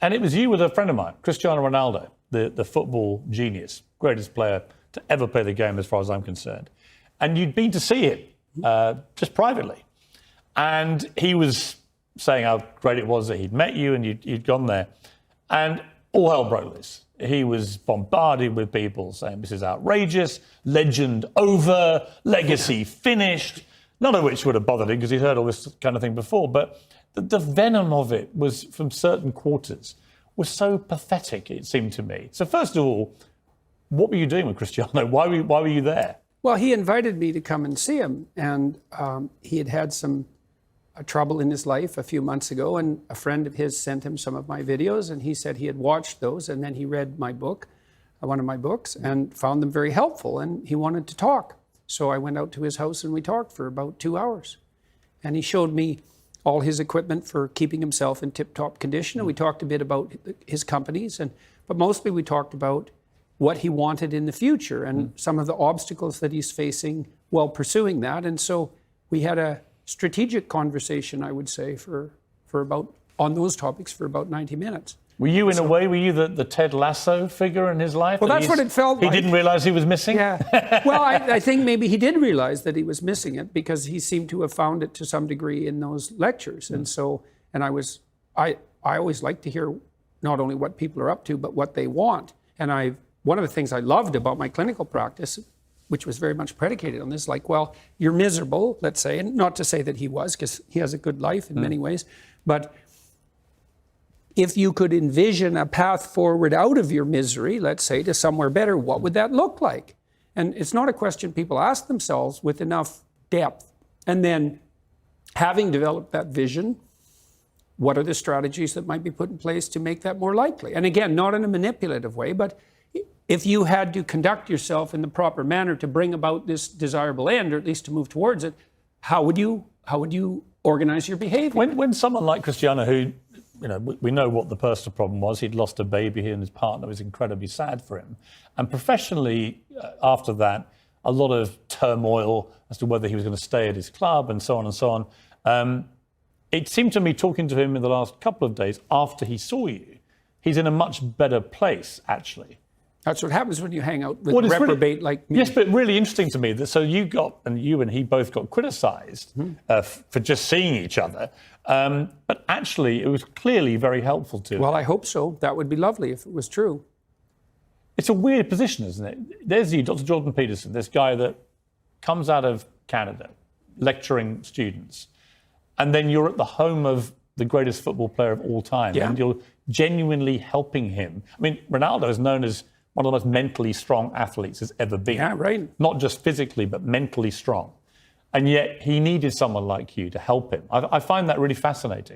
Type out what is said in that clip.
And it was you with a friend of mine, Cristiano Ronaldo, the football genius, greatest player to ever play the game as far as I'm concerned. And you'd been to see him just privately. And he was saying how great it was that he'd met you and you'd gone there. And all hell broke loose. He was bombarded with people saying this is outrageous, legend over, legacy finished, none of which would have bothered him because he'd heard all this kind of thing before. But the venom of it was from certain quarters was so pathetic, it seemed to me. So first of all, what were you doing with Cristiano? Why were you there? Well, he invited me to come and see him, and he had had some trouble in his life a few months ago, and a friend of his sent him some of my videos, and he said he had watched those, and then he read my book, one of my books, and found them very helpful, and he wanted to talk. So I went out to his house and we talked for about 2 hours. And he showed me all his equipment for keeping himself in tip-top condition, and we talked a bit about his companies, but mostly we talked about what he wanted in the future and some of the obstacles that he's facing while pursuing that. And so we had a strategic conversation, I would say, for about, on those topics for about 90 minutes. Were you, in a way, the Ted Lasso figure in his life? Well, that's what it felt like. He didn't realize he was missing? Yeah. Well, I think maybe he did realize that he was missing it because he seemed to have found it to some degree in those lectures. And so, I always like to hear not only what people are up to, but what they want. And one of the things I loved about my clinical practice, which was very much predicated on this, like, well, you're miserable, let's say, and not to say that he was, because he has a good life in many ways, but if you could envision a path forward out of your misery, let's say, to somewhere better, what would that look like? And it's not a question people ask themselves with enough depth. And then, having developed that vision, what are the strategies that might be put in place to make that more likely? And again, not in a manipulative way, but if you had to conduct yourself in the proper manner to bring about this desirable end, or at least to move towards it, how would you organize your behavior? When someone like Cristiano, who, we know what the personal problem was. He'd lost a baby. He and his partner was incredibly sad for him. And professionally, after that, a lot of turmoil as to whether he was going to stay at his club and so on and so on. It seemed to me, talking to him in the last couple of days after he saw you, he's in a much better place, actually. That's what happens when you hang out with reprobate like me. Yes, but really interesting to me that so you and he both got criticised for just seeing each other, but actually it was clearly very helpful to him. Well, I hope so. That would be lovely if it was true. It's a weird position, isn't it? There's you, Dr. Jordan Peterson, this guy that comes out of Canada, lecturing students, and then you're at the home of the greatest football player of all time, and you're genuinely helping him. I mean, Ronaldo is known as one of the most mentally strong athletes has ever been. Yeah, right. Not just physically, but mentally strong. And yet he needed someone like you to help him. I find that really fascinating.